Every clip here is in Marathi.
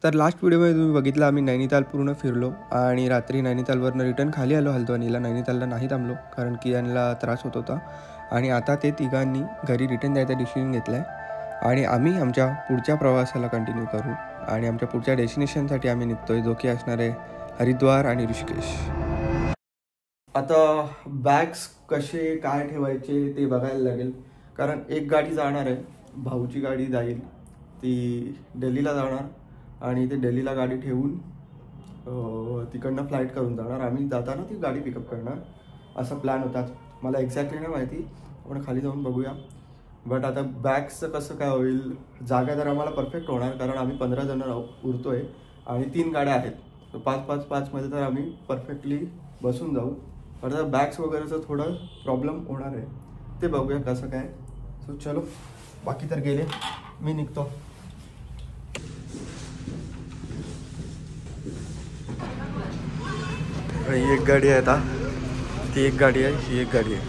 तर लास्ट व्हिडिओमध्ये तुम्ही बघितलं आम्ही नैनिताल पूर्ण फिरलो आणि रात्री नैनितालवरनं रिटर्न खाली आलो हल्द्वानीला. नैनितालला नाही थांबलो कारण की यांना त्रास होत होता आणि आता ते तिघांनी घरी रिटर्न जायचा डिसिजन घेतला आहे आणि आम्ही आमच्या पुढच्या प्रवासाला कंटिन्यू करू आणि आमच्या पुढच्या डेस्टिनेशनसाठी आम्ही निघतोय, जो की असणार आहे हरिद्वार आणि ऋषिकेश. आता बॅग्स कसे काय ठेवायचे ते बघायला लागेल कारण एक गाडी जाणार आहे, भाऊची गाडी जाईल, ती दिल्लीला जाणार आणि ते दिल्लीला गाडी ठेवून तिकडनं फ्लाईट करून जाणार. आम्ही जाताना ती गाडी पिकअप करणार असा प्लॅन होता. मला एक्झॅक्टली नाही माहिती, आपण खाली जाऊन बघूया. बट आता बॅग्सचं कसं काय होईल, जागा तर आम्हाला परफेक्ट होणार कारण आम्ही 15 जण उरतोय आणि 3 गाड्या आहेत, तर 5-5-5 मध्ये तर आम्ही परफेक्टली बसून जाऊ. पण आता बॅग्स वगैरेचं थोडं प्रॉब्लेम होणार आहे, ते बघूया कसं काय. सो चलो, बाकी तर गेले, मी निघतो. ही एक गाडी आहे, आता ती एक गाडी आहे, ही एक गाडी आहे.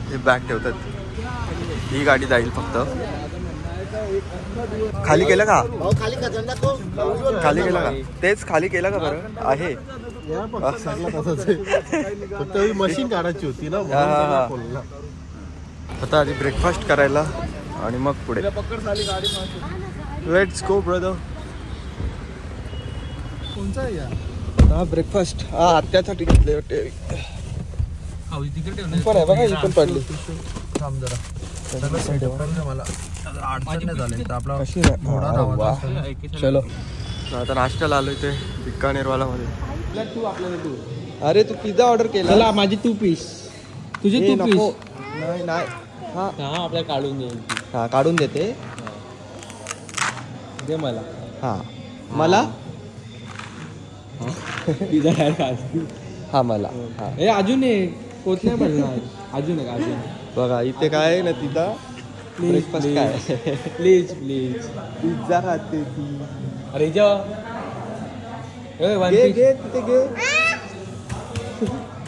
हे बॅग ठेवतात, ही गाडी जाईल फक्त. खाली केलं का? खाली केलं का? तेच खाली केलं का बरं? आहे मशीन काढायची होती ना. आता आधी ब्रेकफास्ट करायला आणि मग पुढे. Let's go brother. कोणचा आहे या? हा ब्रेकफास्ट, हा आत्यासाठी घेतले वाटते. पण आहे बघा, ही पण पडली. थांब जरा, मला चलो आता नाश्त्याला आलोय ते बिकानेरवाला मध्ये. अरे तू पिझ्झा ऑर्डर केला, माझी 2 पीस, तुझे 2 पीस. नाही नाही, हा आपल्याला काढून दे. हा काढून देते, दे मला. हा मला पिझ्झा हा मला. हे अजून एक कोथल्या बनणार, अजून एक अजून. बघा इथे काय आहे ना, तिथं ब्रेकफास्ट काय. प्लीज प्लीज, पिझ्झा खाते ती. अरे जा घे घे, तिथे घे.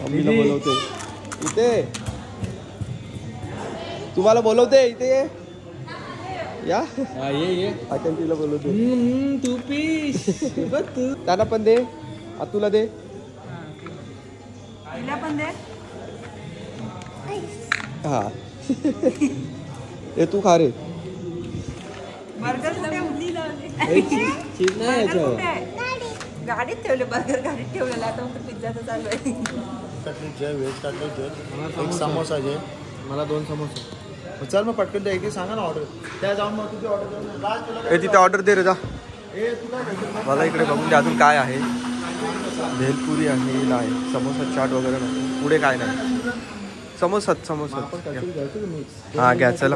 मम्मीला बोलवते इथे, तुम्हाला बोलवते इथे या. ये तिला बोलवते. 2 पीस. त्यांना पण दे, तुला दे, पण दे. हा हे तू खा रे. बर्गर कुठे उडली गाडीत ठेवले, बर्गर गाडीत ठेवलेला, आता पिझ्झाचं चालू आहे. व्हेज कटलेट, एक समोसा घे. मला 2 समोसे. चल मग पटकन द्या, एक सांगा ना ऑर्डर. त्या जाऊन मग तुझी ऑर्डर तिथे ऑर्डर दे रे जा. मला इकडे बघून दे अजून काय आहे. भेलपुरी आहे, नाही समोसा चाट वगैरे नाही. पुढे काय नाही, समोसा हा घ्या. चला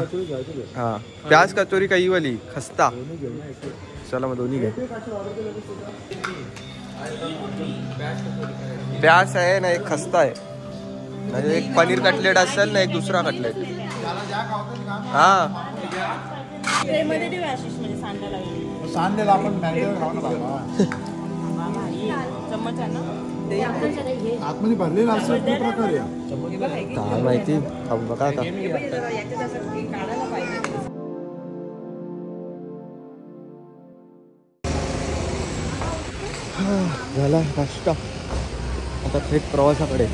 हा, प्याज कचोरी का ही वाली खस्ता. चला मग दोन्ही घ्या. प्याज आहे ना, एक खस्ता आहे, म्हणजे एक पनीर कटलेट असेल ना, एक दुसरा कटलेट. हा सांडेला आपण आतमध्ये भरलेला असेल प्रकार काय माहिती. बघा आता झाला नाश्ता, आता थेट प्रवासाकडे.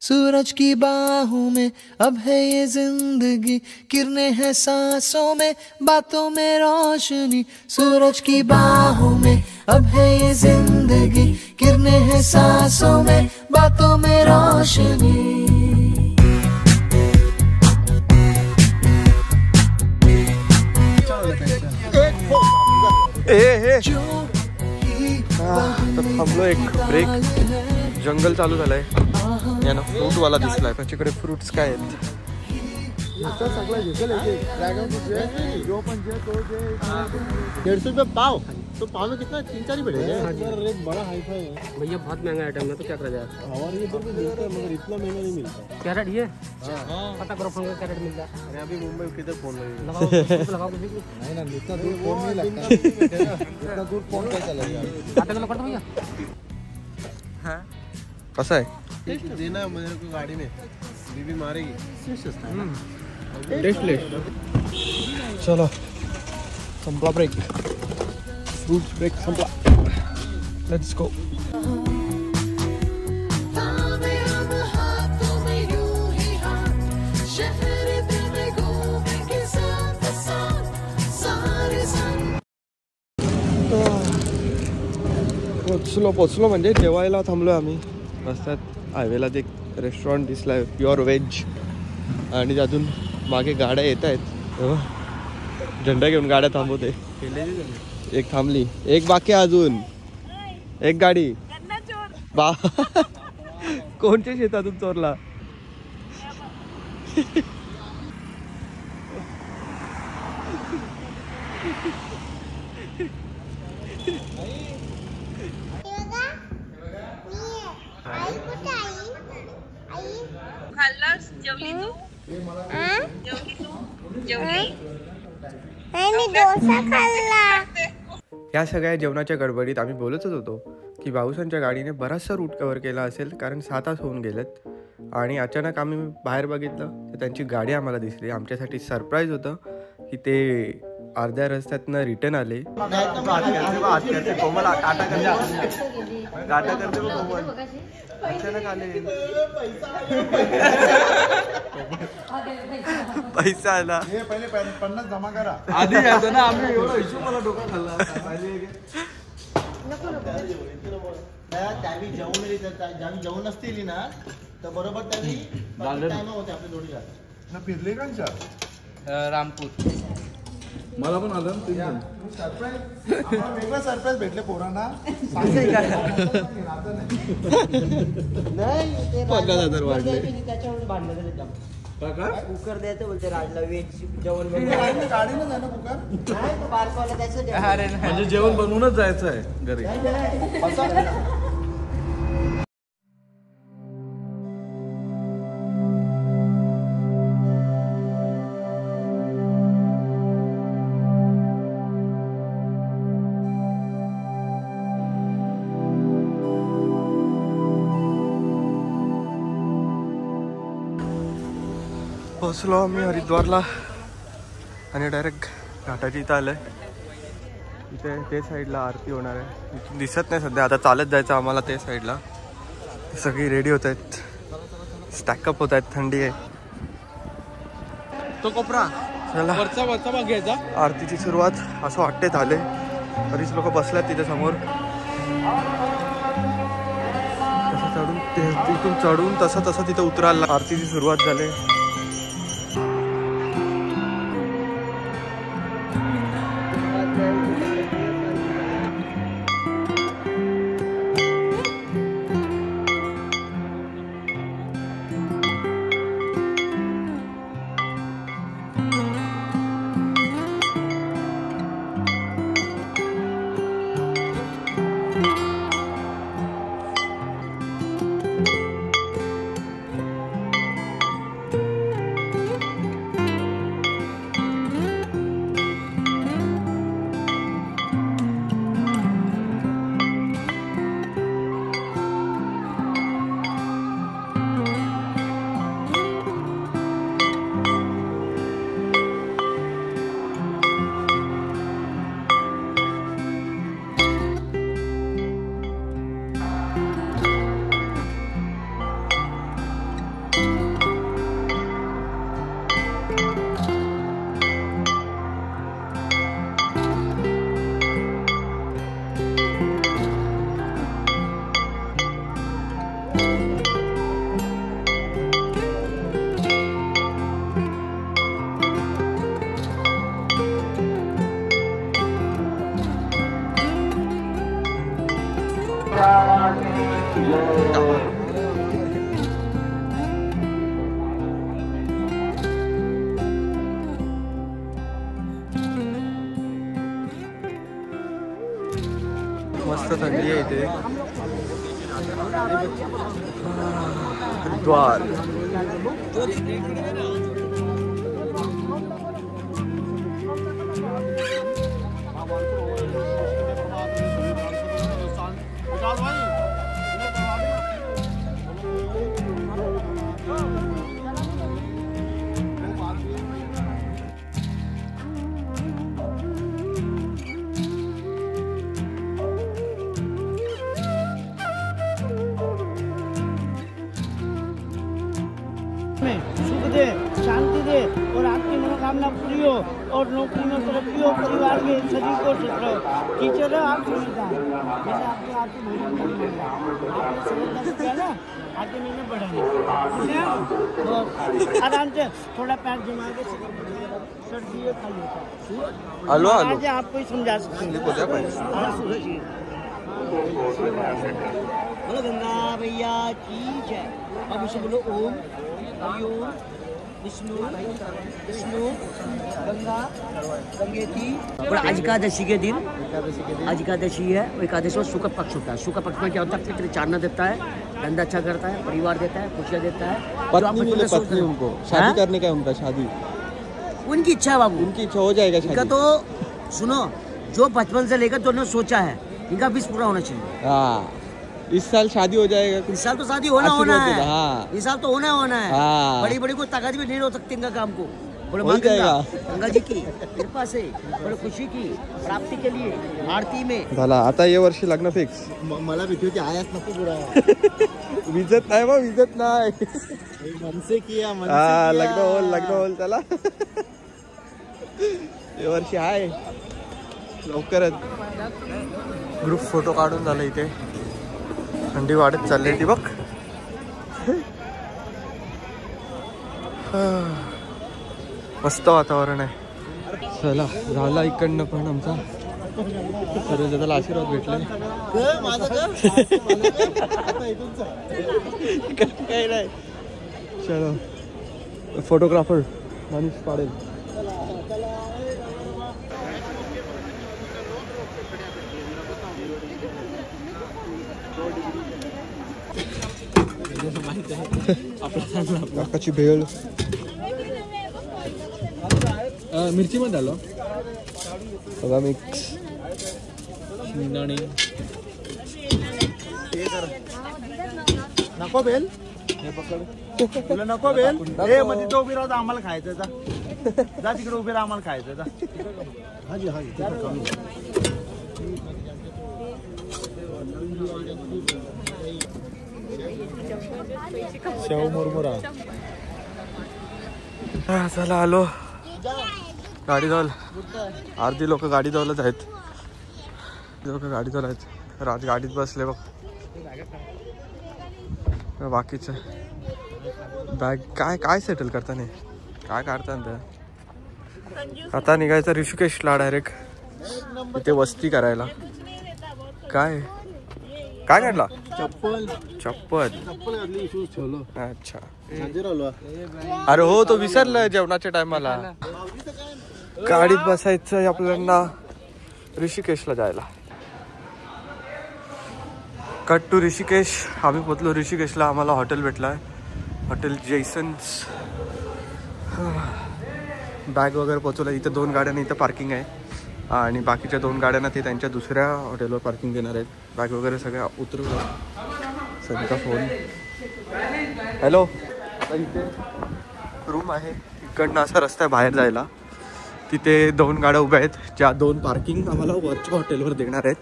सूरज की बाहों में अब है ये जिंदगी, किरणें हैं सांसों में, बातों में रोशनी. सूरज की बाहों में अब है ये जिंदगी, किरणें हैं सांसों में, बातों में रोशनी. थांबलो एक ब्रेक. जंगल चालू झालंय, यानं फ्रूटवाला दिसलाय. त्याच्याकडे फ्रुट्स काय आहेत. 150 रुपये पाव. तो पाव में कितना 3-4 ही पड़ेगा. रेट बड़ा हाई फाई है भैया, बहुत महंगा आइटम है, तो क्या करा जाए. हमारे इधर भी मिलता है मगर इतना महंगा नहीं मिलता. कैरेट ये पता करो, फोन का कैरेट मिलता है. अरे अभी मुंबई किधर फोन लगाओ नहीं ना, इतना दूर फोन नहीं लगता. इतना दूर फोन कैसा लगेगा. आधा किलो कर दो भैया. कसं आहे. देना मेरे को गाड़ी में, बीबी मारेगी. चलो संपला ब्रेक. फ्रूट्स ब्रेक संपला. Let's go. पोचलो म्हणजे जेवायला थांबलो आम्ही. रस्त्यात हायवेला एक रेस्टॉरंट दिसला आहे प्युअर व्हेज, आणि त्यातून मागे गाड्या येत आहेत. झेंडा घेऊन गाड्या थांबवते. एक थांबली, एक बाकी अजून एक गाडी. बा कोणच्या शेतातून चोरला? या सगळ्या जेवणाच्या गडबडीत आम्ही बोलतच होतो की भाऊसांच्या गाडीने बराचसा रूट कव्हर केला असेल, कारण 6 तास होऊन गेलेत. आणि अचानक आम्ही बाहेर बघितलं तर त्यांची गाडी आम्हाला दिसली. आमच्यासाठी सरप्राईज होतं की ते अर्ध्या रस्त्यातनं रिटर्न आले. अचानक आले. पैसा आला. पहिले 50 जमा करा. आधी यायचं ना, आम्ही एवढा हिशोब मला डोका खाल्ला. त्यावेळी जेवण नसतील ना तर बरोबर त्यावेळी होते आपल्या जोडीला फिरले का रामपूर. मला पण आलं वेगळा सरप्राईज भेटले पोरांना. 50,000 वाढले. कुकर द्यायचं बोलते राजला, वेज जेवण गाडीनं जाणं कुकर बारकावला त्याचं म्हणजे जेवण बनवूनच जायचं आहे घरी. पोचलो आम्ही हरिद्वारला आणि डायरेक्ट घाटाच्या इथं आलं आहे. इथे ते साईडला आरती होणार आहे. इथून दिसत नाही सध्या. आता चालत जायचं आम्हाला ते साईडला. सगळी रेडी होत आहेत, स्टॅकअप होत आहेत. थंडी आहे. तो कोपरा चला वरचा भाग घ्यायचा. आरतीची सुरुवात असं वाटते झाले. बरीच लोक बसल्यात तिथे समोर. तसं चढून तिथून चढून तसं तिथं उतरायला आरतीची सुरुवात झाली. मस्त थंडी आहे इथे. हरिद्वार खुशी हो और नौकरी में तरक्की हो, परिवार के सभी को सुख रहो। टीचर हो आप समझदार, जैसे आपके आपकी भूल आपने समझदार से किया ना, आगे मैंने बढ़ाना तो आराम से थोड़ा पैर जमा के सर्दी है खाली होता आलो आलो है। आपको ही समझा सकते हैं। बोलो गंगा भैया की जय। अब उसे बोलो ओम हरिओम विष्णु विष्णु गंगा गंगेती। और आज एकादशी के दिन, आज एकादशी है, एकादशी में शुक्ल पक्ष होता है। शुक्ल पक्ष में क्या होता है? फिक्र चारना देता है, धंधा अच्छा करता है, परिवार देता है, खुशियाँ देता है। पत्नी मिले, पत्नी उनको शादी करने का है, उनका शादी उनकी इच्छा है बाबू, उनकी इच्छा हो जाएगा इनका शादी। तो सुनो, जो बचपन से लेकर दोनों सोचा है, इनका विश पूरा होना चाहिए। हाँ, इस साल शादी हो जाएगा। इस साल तो शादी होना आशीर्वाद है। देता, हाँ। इस साल तो होना है। हाँ। बड़ी बड़ी कोई ताकत भी नहीं हो सकती इनका काम को। बोले हो माँ जाएगा। गंगा जी की कृपा से बड़े खुशी की प्राप्ति के लिए आरती में झाला आता ये वर्षी लग्न फिक्स। मला भीती होती आयास नको पुरा विजत नाही बा, विजत नाही। मनसे किया हा, लग्न होल त्याला ये वर्षी आहे लवकरच। ग्रुप फोटो काढून झालं इथे, थंडी वाढत चालली ती बघ। मस्त वातावरण आहे। चला झाला इकडनं पण आमचा सर्व त्याला आशीर्वाद भेटले। काही नाही, चलो फोटोग्राफर माणूस पाडेल। काकाची भेळ मिरची मध्ये आलो बघा, मिक्स शेंगदाणे। नको बेल तुला नको बेल हे मध्ये तो उभी राहता आम्हाला खायचं जा तिकडे उभी राहा आम्हाला खायचं जा। हाजी हाजी शेव मुरमुरा। चला आलो गाडी जवळ। अर्धी लोक गाडी जवळच आहेत, लोक गाडी जवळ आहेत। राज गाडीत बसले बघ, बाकीचं बॅग काय काय सेटल करता नाही, काय काढता ना। आता निघायचं ऋषिकेशला डायरेक्ट, इथे वस्ती करायला। काय काय काढला? चप्पल चप्पल घातली, शूज ठेवलो। अच्छा, राहिलो अरे हो तो विसरलं जेवणाच्या टायमाला। गाडीत बसायचं आपल्याला ऋषिकेशला जायला। Cut to Rishikesh. आम्ही पोचलो ऋषिकेशला, आम्हाला हॉटेल भेटलाय, हॉटेल जेसन्स। बॅग वगैरे पोचवलं। इथं 2 गाड्यांना इथं पार्किंग आहे आणि बाकीच्या 2 गाड्यांना ते त्यांच्या दुसऱ्या हॉटेलवर पार्किंग देणार आहेत। बॅग वगैरे सगळ्या उतरवलं। सध्या फोन हॅलो, आता इथे रूम आहे, इकडनं असा रस्ता आहे बाहेर जायला। तिथे 2 गाड्या उभ्या आहेत, ज्या 2 पार्किंग आम्हाला वरच्या हॉटेलवर देणार आहेत।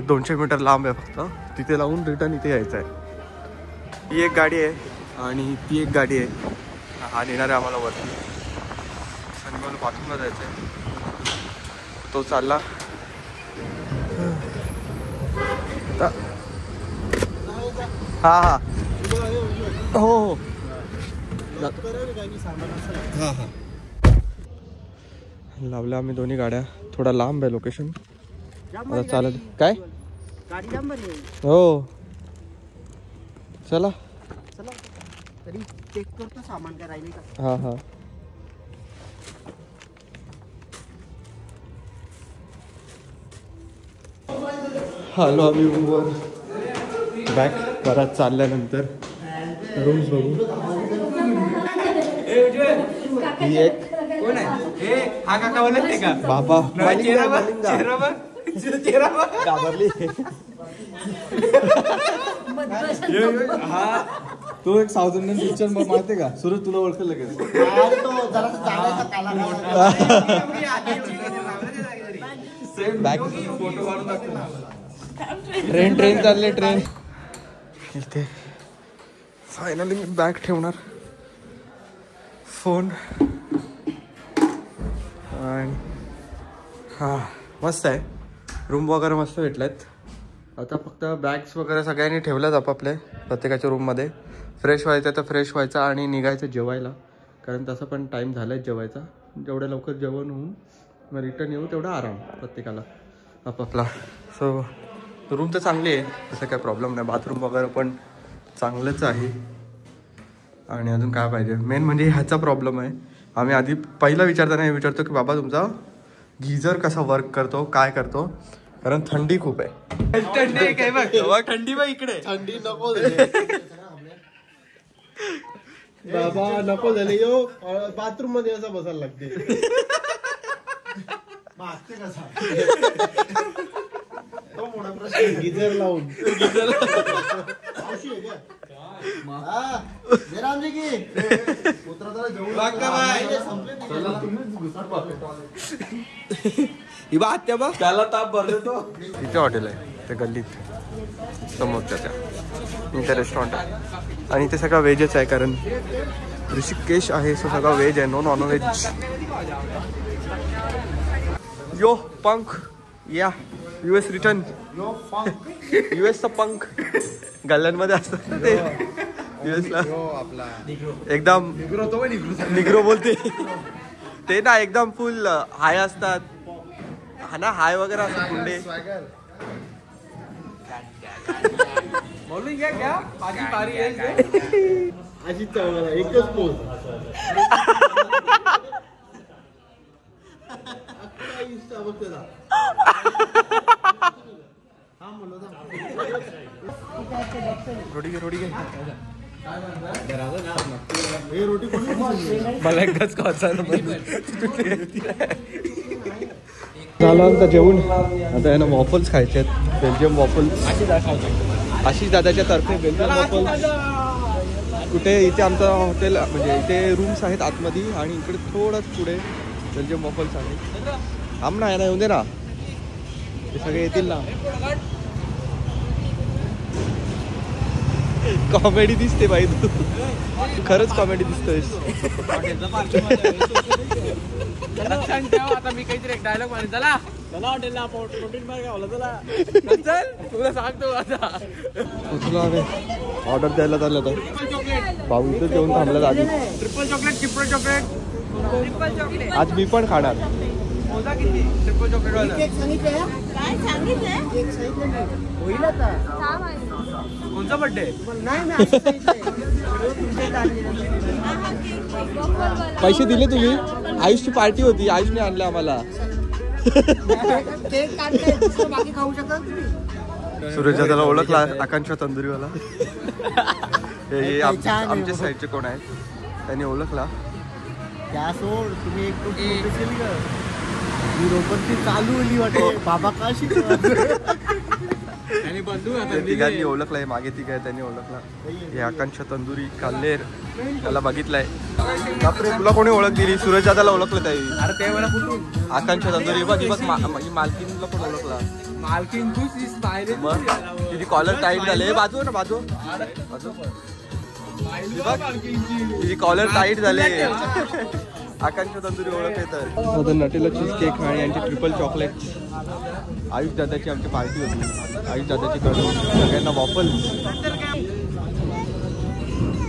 200 मीटर लांब आहे फक्त, तिथे लावून रिटर्न इथे यायचं आहे। ही एक गाडी आहे आणि ती एक गाडी आहे, हा नेणार आहे आम्हाला वरती। शनिवार बाथरूमला जायचं आहे, तो चालला। हा हा हो हो हा हा लावल्या आम्ही दोन्ही गाड्या। थोडा लांब आहे लोकेशन, आता चालत काय हो। चला तरी चेक करतो सामान काय राहिले का। हा हा आलो आम्ही रूमवर। बॅक परत चालल्यानंतर रूम्स बघू। ही एक कोण आहे? हा काका बोलत का बाबा घाबरली। हा तो एक साऊथ इंडियन पिक्चर माहिती का? सूरज तुला ओळखलं लगेच। फोटो काढून ट्रेन चालले ट्रेन। इथे फायनली मी बॅग ठेवणार। फोन आणि हां मस्त आहे. रूम वगैरे मस्त भेटल्यात. आता फक्त बॅग्स वगैरे सगळ्यांनी ठेवल्यात आपापल्या प्रत्येकाच्या रूममध्ये. फ्रेश व्हायचं तर फ्रेश व्हायचं आणि निघायचं जेवायला, कारण तसं पण टाईम झाला आहे जेवायचा. जेवढ्या लवकर जेवण होऊन मग रिटर्न येऊ तेवढा आराम प्रत्येकाला आपापला. सो रूम तर चांगली आहे, तसं काय प्रॉब्लेम नाही. बाथरूम वगैरे पण चांगलंच आहे. आणि अजून काय पाहिजे, मेन म्हणजे ह्याचा प्रॉब्लेम आहे. आम्ही आधी पहिला विचारताना हे विचारतो की बाबा तुमचा गीझर कसा वर्क करतो, काय करतो, कारण थंडी खूप आहे. थंडी आहे काय बघ, थंडी बघ इकडे. थंडी नको बाबा, नको झाले यो. बाथरूम मध्ये असं बसायला लागते. तो मोठा प्रश्न, गिझर लावून त्याला ताप भरले तो. इथे हॉटेल आहे त्या गल्लीत समोर, त्याच्या इथे रेस्टॉरंट आहे. आणि इथे सगळं व्हेजच आहे, कारण ऋषिकेश आहे, सो सगळं व्हेज आहे, नो नॉनव्हेज. यो पंख या US रिटर्न. US पंख गल्ल्यांमध्ये असतात ना ते US ला. एकदम निग्रो बोलते ते ना, एकदम फुल हाय असतात. हा ना, हाय वगैरे असतात गुंडे. बोलून घ्या क्या माझी बारी आहे. अजित चव्हाण एकच पोज. रोटी घे, रोटी घे. मला एकच खायचा झालं आमचं जेवण. आता आहे ना वॉफल्स खायचे आहेत, बेल्जियम वॉफल्स. आशिष दादाच्या तर्फे बेल्जियम वॉफल्स. कुठे इथे आमचं हॉटेल, म्हणजे इथे रूम्स आहेत आतमध्ये, आणि इकडे थोडंच पुढे बेल्जियम वॉफल्स आहे. थांब ना, येऊन दे ना, ते सगळे येतील ना. कॉमेडी दिसते बाई तू, खरंच कॉमेडी दिसतोयस. आता मी काहीतरी एक डायलॉग मारेन. चला चला हॉटेलला प्रोटीन बार गावला. चला चल तुला सांगतो आता. तुला ऑर्डर द्यायला चाललं तर भाऊ इथं जेवण थांबलं आधी. Triple chocolate, triple chocolate, triple chocolate. आज मी पण खाणार. मोजा किती ट्रिपल चॉकलेट वाला. काय सांगितलंय? होईल आता. कोणचा बर्थडे? पैसे दिले तुम्ही? आयुषची पार्टी होती, आयुषने आणले आम्हाला. बाकी खाऊ शकता तुम्ही. सूरज दादाला ओळखला, आकांक्षा तंदुरीवाला. हे आमच्या साईडचे कोण आहेत त्यांनी ओळखला. त्या सोड, तुम्ही एक युरोपची चालू होली वाटे. बाबा का शिकवत तिघांनी ओळखलाय, मागे तिघ आहे त्यांनी ओळखला. हे आकांक्षा तंदुरी काल्लेर, त्याला बघितलंय. बापरे, तुला कोणी ओळख दिली? सूरज दादाला ओळखलं ताई. अरे ते मला कुठून आकांक्षा तंदुरी बघ, मालकीनला पण ओळखला. मालकीन तू मग तिची कॉलर टाईट झाले. बाजू ना, बाजू तिची कॉलर टाईट झाले. आकांक्षा तंदुरी ओळख आहे तर. नटेला चीज केक आणि यांची ट्रिपल चॉकलेट. आयुष दादाची आमची पार्टी होती, आयुष दादाची कडून सगळ्यांना वॉफल.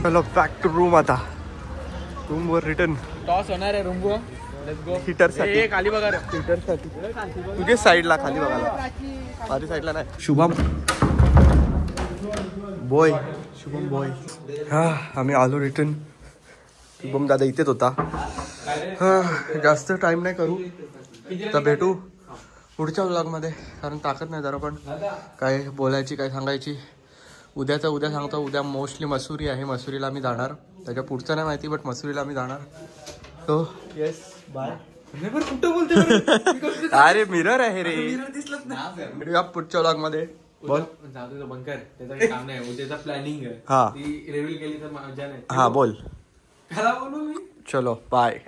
चलो बॅक टू रूम. आता रूमवर रिटर्न. टॉस होणार आहे रूम. हिटरसाठी, खाली बघा रे. हिटरसाठी तुझ्या साईडला, खाली बघायला, माझ्या साईडला नाही. Shubham boy, Shubham boy. हा, आम्ही आलो रिटर्न. शुभम दादा इथेच होता. हा, जास्त टाइम नाही करू, तर भेटू पुढच्या व्लॉगमध्ये, कारण ताकद नाही जरा पण काय बोलायची, काय सांगायची. उद्याचं उद्या सांगतो. उद्या मोस्टली मसुरी आहे, मसुरीला आम्ही जाणार. त्याच्या पुढचं नाही माहिती, बट मसुरीला आम्ही जाणार. तो येस बाय. कुठं बोलते? अरे मिरर आहे रे. भेटूया पुढच्या व्लॉगमध्ये. बोल. बंद कर, त्याचं काही काम नाही. उद्याचा प्लॅनिंग आहे. हा, ती रिव्हील केली तर मजा नाही. हा बोल. काय बोलू मी? चलो बाय.